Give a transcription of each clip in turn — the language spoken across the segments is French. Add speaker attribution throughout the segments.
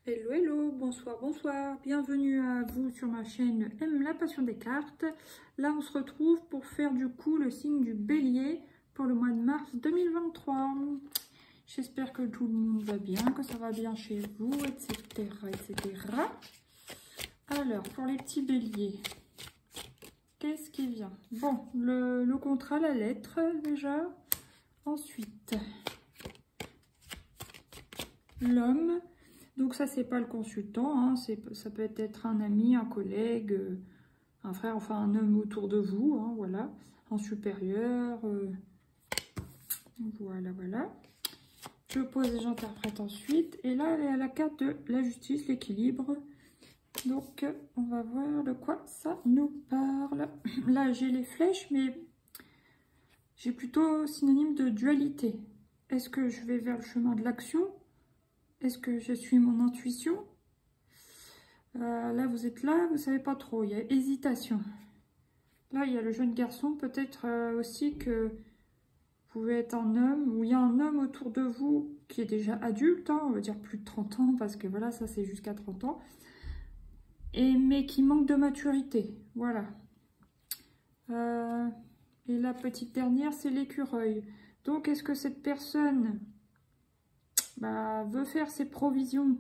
Speaker 1: Hello, hello, bonsoir, bonsoir, bienvenue à vous sur ma chaîne M, la passion des cartes. Là, on se retrouve pour faire du coup le signe du bélier pour le mois de mars 2023. J'espère que tout le monde va bien, que ça va bien chez vous, etc., etc. Alors, pour les petits béliers, qu'est-ce qui vient? Bon, le contrat, la lettre, déjà. Ensuite, l'homme. Donc ça, c'est pas le consultant, hein, ça peut être un ami, un collègue, un frère, enfin un homme autour de vous, hein, voilà, un supérieur, voilà. Je pose et j'interprète ensuite. Et là, elle est à la carte de la justice, l'équilibre. Donc, on va voir de quoi ça nous parle. Là, j'ai les flèches, mais j'ai plutôt synonyme de dualité. Est-ce que je vais vers le chemin de l'action? Est-ce que je suis mon intuition? Là, vous êtes là, vous savez pas trop, il y a hésitation. Là, il y a le jeune garçon, peut-être aussi que vous pouvez être un homme, ou il y a un homme autour de vous qui est déjà adulte, hein, on va dire plus de 30 ans, parce que voilà, ça c'est jusqu'à 30 ans, mais qui manque de maturité, voilà. Et la petite dernière, c'est l'écureuil. Donc, est-ce que cette personne veut faire ses provisions,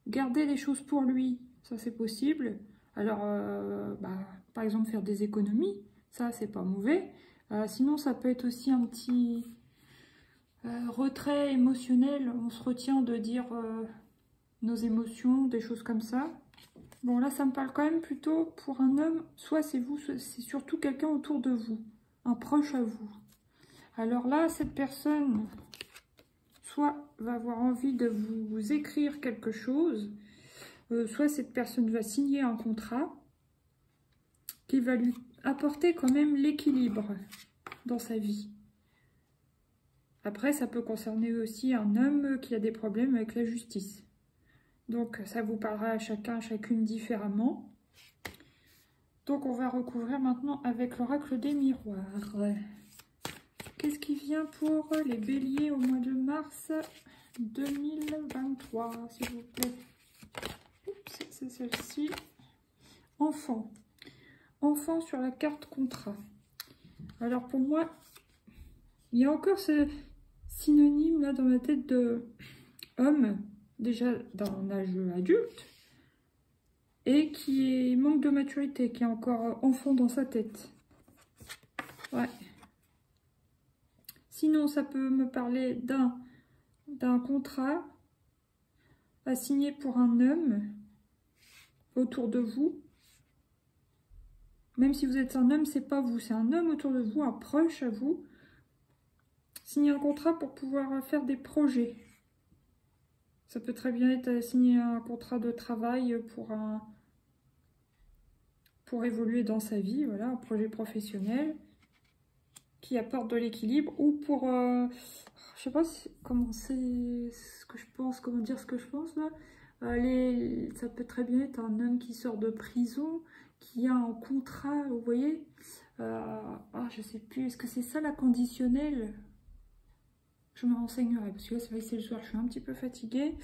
Speaker 1: garder les choses pour lui? Ça, c'est possible. Alors, par exemple, faire des économies, ça, c'est pas mauvais. Sinon, ça peut être aussi un petit retrait émotionnel. On se retient de dire nos émotions, des choses comme ça. Bon, là, ça me parle quand même plutôt pour un homme. Soit c'est vous, soit c'est surtout quelqu'un autour de vous, un proche à vous. Alors là, cette personne, soit va avoir envie de vous écrire quelque chose, soit cette personne va signer un contrat qui va lui apporter quand même l'équilibre dans sa vie. Après, ça peut concerner aussi un homme qui a des problèmes avec la justice. Donc, ça vous parlera à chacun, chacune différemment. Donc, on va recouvrir maintenant avec l'oracle des miroirs. Qu'est-ce qui vient pour les béliers au mois de mars 2023, s'il vous plaît? Oups, c'est celle-ci. Enfant. Enfant sur la carte contrat. Alors pour moi, il y a encore ce synonyme là dans ma tête de homme, déjà d'un âge adulte, et qui manque de maturité, qui est encore enfant dans sa tête. Ouais. Sinon, ça peut me parler d'un contrat à signer pour un homme autour de vous. Même si vous êtes un homme, c'est pas vous, c'est un homme autour de vous, un proche à vous. Signer un contrat pour pouvoir faire des projets. Ça peut très bien être signer un contrat de travail pour évoluer dans sa vie, voilà, un projet professionnel qui apporte de l'équilibre, ou pour, je sais pas comment c'est ce que je pense, comment dire ce que je pense là. Ça peut très bien être un homme qui sort de prison, qui a un contrat, vous voyez. Je sais plus, est-ce que c'est ça la conditionnelle? Je me renseignerai, parce que là, c'est vrai que c'est le soir, je suis un petit peu fatiguée.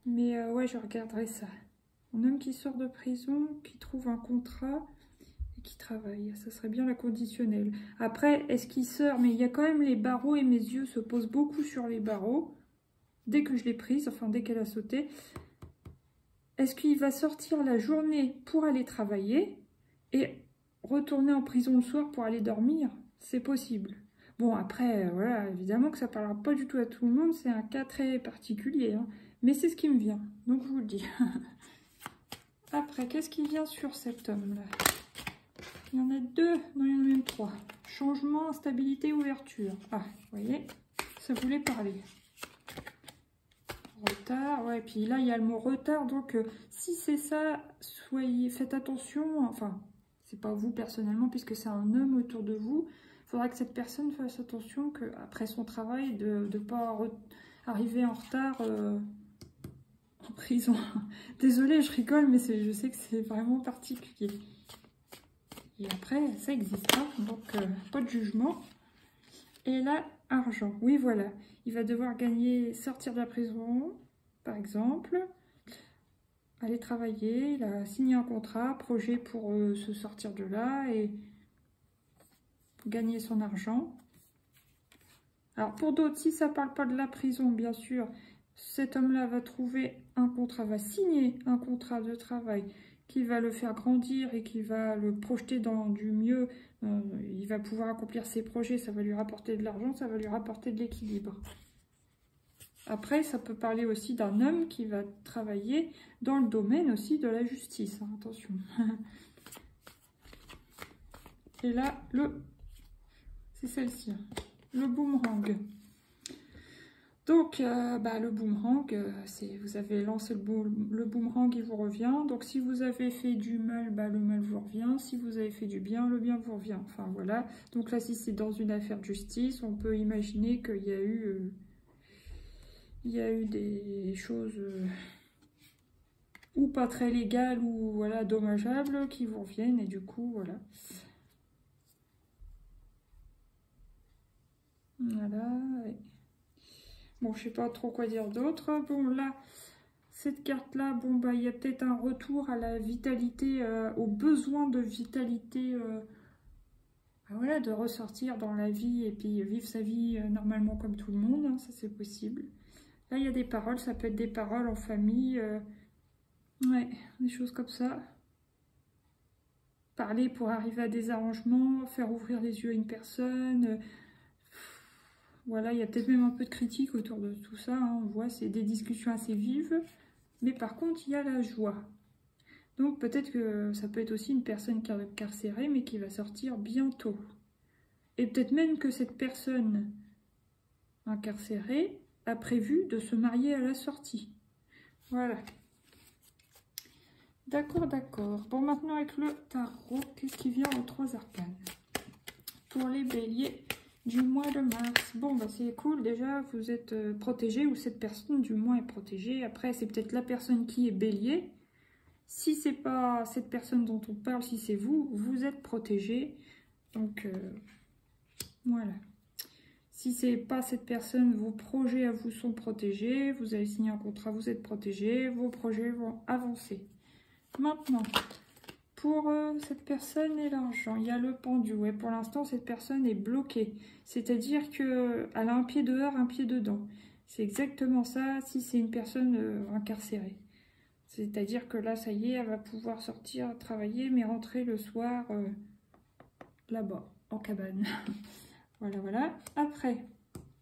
Speaker 1: Mais ouais, je regarderai ça. Un homme qui sort de prison, qui trouve un contrat et qui travaille. Ça serait bien la conditionnelle. Après, est-ce qu'il sort? Mais il y a quand même les barreaux et mes yeux se posent beaucoup sur les barreaux. Dès que je l'ai prise, enfin dès qu'elle a sauté. Est-ce qu'il va sortir la journée pour aller travailler et retourner en prison le soir pour aller dormir? C'est possible. Bon, après, voilà, évidemment que ça ne parlera pas du tout à tout le monde. C'est un cas très particulier, hein. Mais c'est ce qui me vient, donc je vous le dis. Après, qu'est-ce qui vient sur cet homme-là? Il y en a deux, non, il y en a même trois. Changement, instabilité, ouverture. Ah, vous voyez, ça voulait parler. Retard, ouais, puis là, il y a le mot retard, donc si c'est ça, faites attention, enfin, c'est pas vous personnellement, puisque c'est un homme autour de vous. Il faudra que cette personne fasse attention qu'après son travail, de ne pas arriver en retard en prison. Désolée, je rigole, mais je sais que c'est vraiment particulier. Et après, ça existe, hein, donc pas de jugement. Et là, argent. Oui, voilà. Il va devoir sortir de la prison, par exemple. aller travailler, il a signé un contrat, projet pour se sortir de là et gagner son argent. Alors pour d'autres, si ça ne parle pas de la prison, bien sûr, cet homme-là va trouver un contrat, va signer un contrat de travail qui va le faire grandir et qui va le projeter dans du mieux. Il va pouvoir accomplir ses projets, ça va lui rapporter de l'argent, ça va lui rapporter de l'équilibre. Après, ça peut parler aussi d'un homme qui va travailler dans le domaine aussi de la justice. Hein, attention. Et là, c'est celle-ci, le boomerang. Donc, le boomerang, vous avez lancé le boomerang, il vous revient. Donc, si vous avez fait du mal, le mal vous revient. Si vous avez fait du bien, le bien vous revient. Enfin, voilà. Donc là, si c'est dans une affaire de justice, on peut imaginer qu'il y a eu... des choses ou pas très légales ou voilà, dommageables qui vous reviennent et du coup, voilà. Voilà, ouais. Bon, je sais pas trop quoi dire d'autre. Bon, là, cette carte-là, bon, il y a peut-être un retour à la vitalité, au besoin de vitalité, voilà, de ressortir dans la vie et puis vivre sa vie normalement comme tout le monde, hein, ça c'est possible. Là, il y a des paroles, ça peut être des paroles en famille, ouais, des choses comme ça. Parler pour arriver à des arrangements, faire ouvrir les yeux à une personne. Voilà, il y a peut-être même un peu de critique autour de tout ça. Hein, on voit, c'est des discussions assez vives. Mais par contre, il y a la joie. Donc peut-être que ça peut être aussi une personne incarcérée, mais qui va sortir bientôt. Et peut-être même que cette personne incarcérée a prévu de se marier à la sortie. Voilà. D'accord, d'accord. Bon, maintenant avec le tarot, qu'est-ce qui vient aux 3 arcanes? Pour les béliers du mois de mars. Bon, c'est cool, déjà, vous êtes protégé, ou cette personne du moins est protégée. Après, c'est peut-être la personne qui est bélier. Si c'est pas cette personne dont on parle, si c'est vous, vous êtes protégé. Donc, voilà. Si c'est pas cette personne, vos projets à vous sont protégés. Vous avez signé un contrat, vous êtes protégé. Vos projets vont avancer. Maintenant, pour cette personne et l'argent, il y a le pendu. Ouais, pour l'instant, cette personne est bloquée. C'est-à-dire qu'elle a un pied dehors, un pied dedans. C'est exactement ça si c'est une personne incarcérée. C'est-à-dire que là, ça y est, elle va pouvoir sortir, travailler, mais rentrer le soir là-bas, en cabane. Voilà, voilà. Après,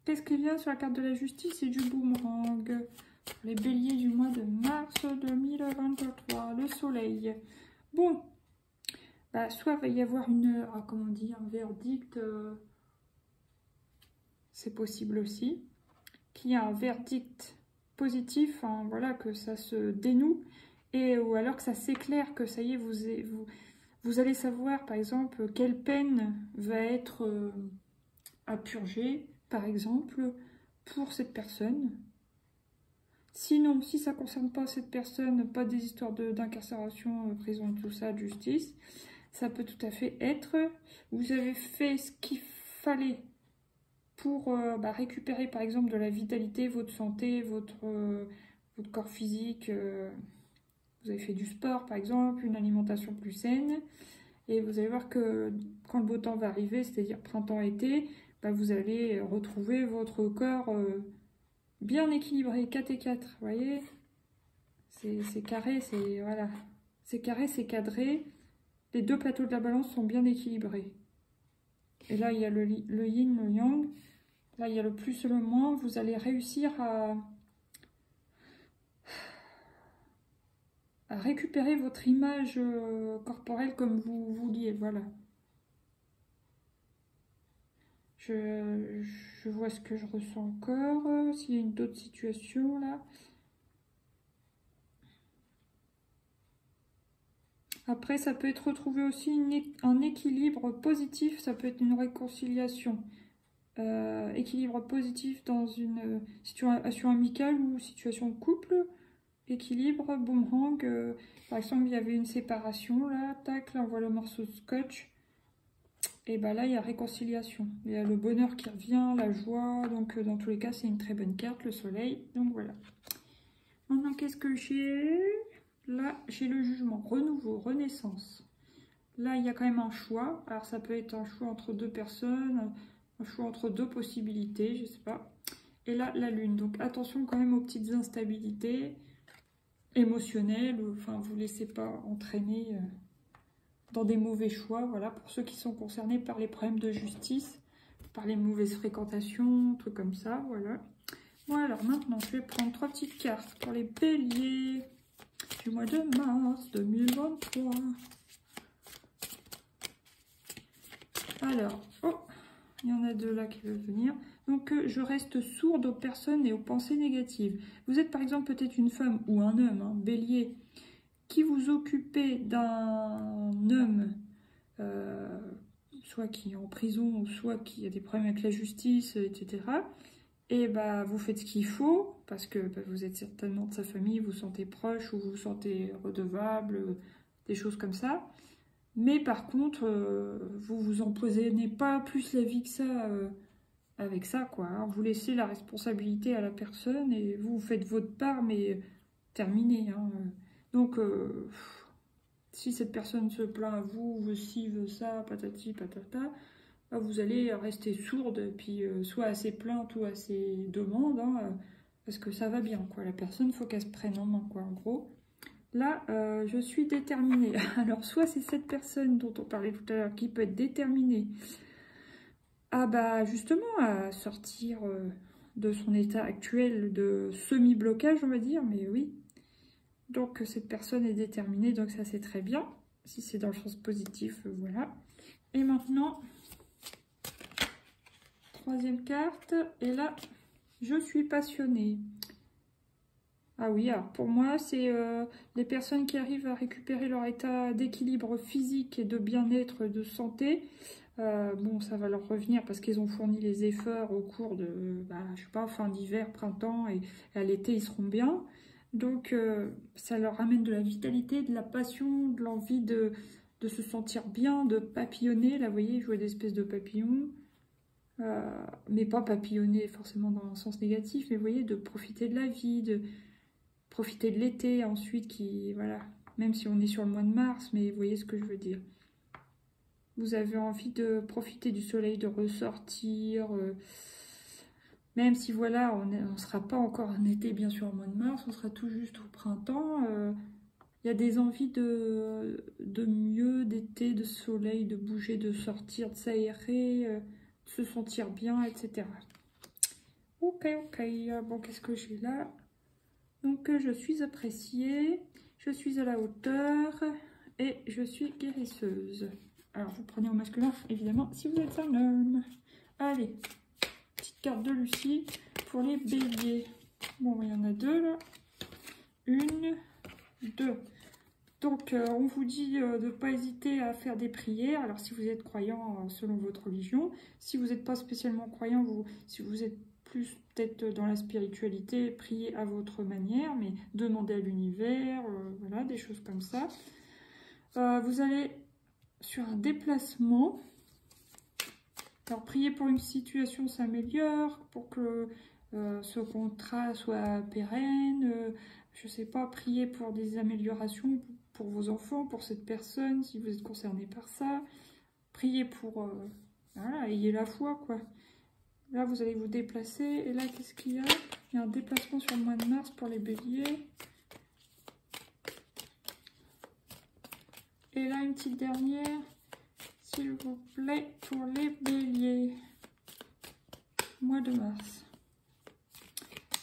Speaker 1: qu'est-ce qui vient sur la carte de la justice? C'est du boomerang. Les béliers du mois de mars 2023, le soleil. Bon, soit il va y avoir comment dire, un verdict, c'est possible aussi, qu'il y a un verdict positif, hein, voilà, que ça se dénoue, ou alors que ça s'éclaire, que ça y est, vous allez savoir, par exemple, quelle peine va être à purger, par exemple, pour cette personne. Sinon, si ça ne concerne pas cette personne, pas des histoires d'incarcération, prison, tout ça, de justice, ça peut tout à fait être, vous avez fait ce qu'il fallait pour récupérer par exemple de la vitalité, votre santé, votre corps physique, vous avez fait du sport par exemple, une alimentation plus saine, et vous allez voir que quand le beau temps va arriver, c'est-à-dire printemps-été, vous allez retrouver votre corps bien équilibré, 4 et 4, vous voyez, c'est carré, voilà, c'est carré, c'est cadré, les deux plateaux de la balance sont bien équilibrés. Et là, il y a le yin, le yang. Là, il y a le plus et le moins. Vous allez réussir à récupérer votre image corporelle comme vous vouliez. Voilà. Je vois ce que je ressens encore. S'il y a d'autres situations, là. Après, ça peut être retrouvé aussi un équilibre positif. Ça peut être une réconciliation. Équilibre positif dans une situation amicale ou situation de couple. Équilibre, boomerang. Par exemple, il y avait une séparation, là. Tac, là, on voit le morceau de scotch. Et là, il y a réconciliation. Il y a le bonheur qui revient, la joie. Donc, dans tous les cas, c'est une très bonne carte, le soleil. Donc, voilà. Maintenant, qu'est-ce que j'ai? Là, j'ai le jugement, renouveau, renaissance. Là, il y a quand même un choix. Alors, ça peut être un choix entre deux personnes, un choix entre deux possibilités, je sais pas. Et là, la lune. Donc, attention quand même aux petites instabilités émotionnelles. Enfin, vous ne laissez pas entraîner dans des mauvais choix. Voilà, pour ceux qui sont concernés par les problèmes de justice, par les mauvaises fréquentations, trucs comme ça. Voilà. Voilà, alors maintenant, je vais prendre 3 petites cartes pour les béliers du mois de mars 2023. Alors, oh, il y en a 2 là qui veulent venir. Donc, je reste sourde aux personnes et aux pensées négatives. Vous êtes par exemple peut-être une femme ou un homme, hein, bélier, qui vous occupez d'un homme, soit qui est en prison, soit qui a des problèmes avec la justice, etc. Et bah, vous faites ce qu'il faut, parce que bah, vous êtes certainement de sa famille, vous vous sentez proche, ou vous vous sentez redevable, des choses comme ça. Mais par contre, vous vous empoisonnez pas plus la vie que ça avec ça, quoi. Hein. Vous laissez la responsabilité à la personne et vous faites votre part, mais terminé. Hein. Donc, si cette personne se plaint à vous, veut ci, veut ça, patati, patata, vous allez rester sourde, puis soit à ses plaintes ou à ses demandes, hein, parce que ça va bien, quoi. La personne, il faut qu'elle se prenne en main, quoi, en gros. Là, je suis déterminée. Alors, soit c'est cette personne dont on parlait tout à l'heure qui peut être déterminée à, bah, justement, à sortir de son état actuel de semi-blocage, on va dire, mais oui. Donc, cette personne est déterminée, donc ça, c'est très bien. Si c'est dans le sens positif, voilà. Et maintenant... 3e carte, et là, je suis passionnée. Ah oui, alors pour moi, c'est les personnes qui arrivent à récupérer leur état d'équilibre physique et de bien-être, de santé. Bon, ça va leur revenir parce qu'ils ont fourni les efforts au cours de, bah, je sais pas, fin d'hiver, printemps, et à l'été, ils seront bien. Donc, ça leur ramène de la vitalité, de la passion, de l'envie de se sentir bien, de papillonner. Là, vous voyez, jouer des espèces de papillons. Mais pas papillonner forcément dans un sens négatif, mais vous voyez, de profiter de la vie, de profiter de l'été ensuite, qui, voilà, même si on est sur le mois de mars, mais vous voyez ce que je veux dire. Vous avez envie de profiter du soleil, de ressortir, même si, voilà, on ne sera pas encore en été, bien sûr, au mois de mars, on sera tout juste au printemps. Il y a des envies de mieux, d'été, de soleil, de bouger, de sortir, de s'aérer, se sentir bien, etc. Ok, bon, qu'est-ce que j'ai là? Donc, je suis appréciée, je suis à la hauteur et je suis guérisseuse. Alors, vous prenez au masculin, évidemment, si vous êtes un homme. Allez, petite carte de Lucie pour les béliers. Bon, il y en a 2, là. 1, 2. Donc, on vous dit de ne pas hésiter à faire des prières. Alors, si vous êtes croyant selon votre religion, si vous n'êtes pas spécialement croyant, si vous êtes plus peut-être dans la spiritualité, priez à votre manière, mais demandez à l'univers, voilà, des choses comme ça. Vous allez sur un déplacement. Alors, priez pour une situation s'améliore, pour que ce contrat soit pérenne. Je ne sais pas, priez pour des améliorations pour vos enfants, pour cette personne, si vous êtes concerné par ça. Priez pour... voilà, ayez la foi, quoi. Là, vous allez vous déplacer. Et là, qu'est-ce qu'il y a? Il y a un déplacement sur le mois de mars pour les béliers. Et là, une petite dernière, s'il vous plaît, pour les béliers. Mois de mars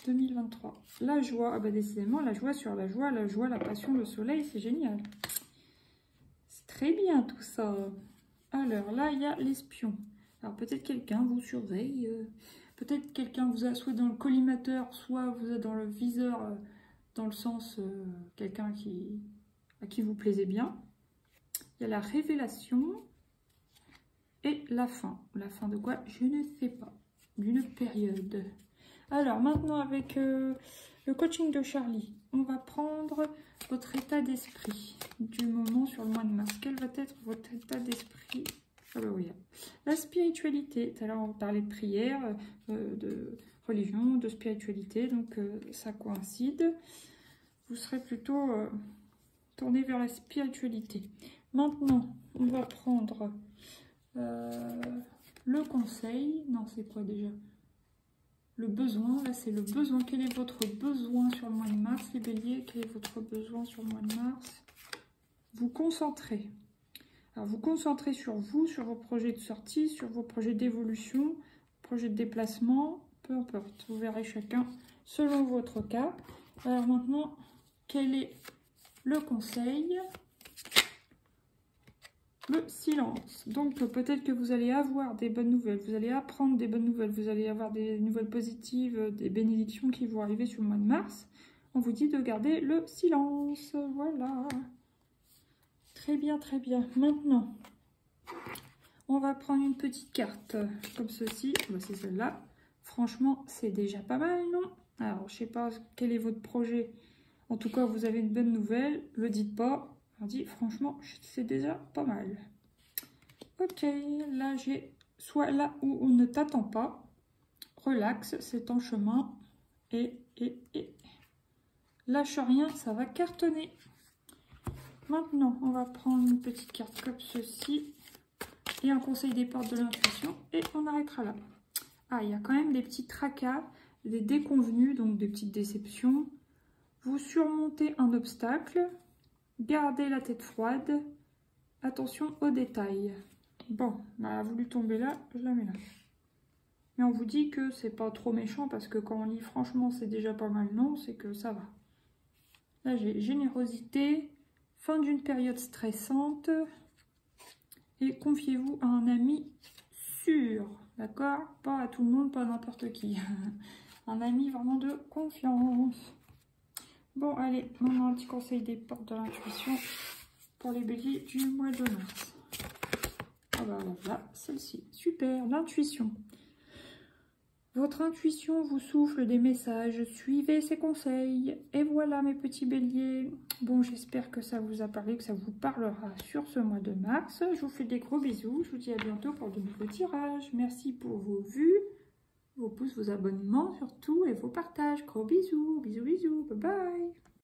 Speaker 1: 2023. La joie, ah bah décidément, la joie sur la joie, la passion, le soleil, c'est génial. C'est très bien tout ça. Alors là, il y a l'espion. Alors peut-être quelqu'un vous surveille, peut-être quelqu'un vous a soit dans le collimateur, soit vous a dans le viseur, dans le sens quelqu'un à qui vous plaisez bien. Il y a la révélation et la fin. La fin de quoi? Je ne sais pas. D'une période. Alors maintenant avec le coaching de Charlie, on va prendre votre état d'esprit du moment sur le mois de mars. Quel va être votre état d'esprit? Ah bah oui. La spiritualité, tout à l'heure on parlait de prière, de religion, de spiritualité, donc ça coïncide. Vous serez plutôt tourner vers la spiritualité. Maintenant, on va prendre le conseil. Non, c'est quoi déjà? Le besoin. Là, c'est le besoin. Quel est votre besoin sur le mois de mars, les béliers? Quel est votre besoin sur le mois de mars? Vous concentrez. Alors, vous concentrez sur vous, sur vos projets de sortie, sur vos projets d'évolution, projets de déplacement, peu importe. Vous verrez chacun selon votre cas. Alors maintenant, quel est le conseil? Le silence. Donc peut-être que vous allez avoir des bonnes nouvelles, vous allez apprendre des bonnes nouvelles, vous allez avoir des nouvelles positives, des bénédictions qui vont arriver sur le mois de mars. On vous dit de garder le silence. Voilà. Très bien, très bien. Maintenant, on va prendre une petite carte comme ceci. Bah, c'est celle-là. Franchement, c'est déjà pas mal, non? Alors, je sais pas quel est votre projet. En tout cas, vous avez une bonne nouvelle. Le dites pas. On dit, franchement, c'est déjà pas mal. Ok, là, j'ai soit là où on ne t'attend pas. Relax, c'est en chemin. Et. Lâche rien, ça va cartonner. Maintenant, on va prendre une petite carte comme ceci. Et un conseil des portes de l'intuition. Et on arrêtera là. Ah, il y a quand même des petits tracas, des déconvenus, donc des petites déceptions. Vous surmontez un obstacle. Gardez la tête froide. Attention aux détails. Bon, bah, elle a voulu tomber là, je la mets là. Mais on vous dit que c'est pas trop méchant parce que quand on lit franchement c'est déjà pas mal, non, c'est que ça va. Là j'ai générosité, fin d'une période stressante et confiez-vous à un ami sûr, d'accord? Pas à tout le monde, pas à n'importe qui. Un ami vraiment de confiance. Bon, allez, maintenant un petit conseil des portes de l'intuition pour les béliers du mois de mars. Ah bah voilà, celle-ci, super, l'intuition. Votre intuition vous souffle des messages, suivez ses conseils. Et voilà mes petits béliers. Bon, j'espère que ça vous a parlé, que ça vous parlera sur ce mois de mars. Je vous fais des gros bisous, je vous dis à bientôt pour de nouveaux tirages. Merci pour vos vues, vos pouces, vos abonnements surtout et vos partages. Gros bisous, bisous, bisous, bye bye.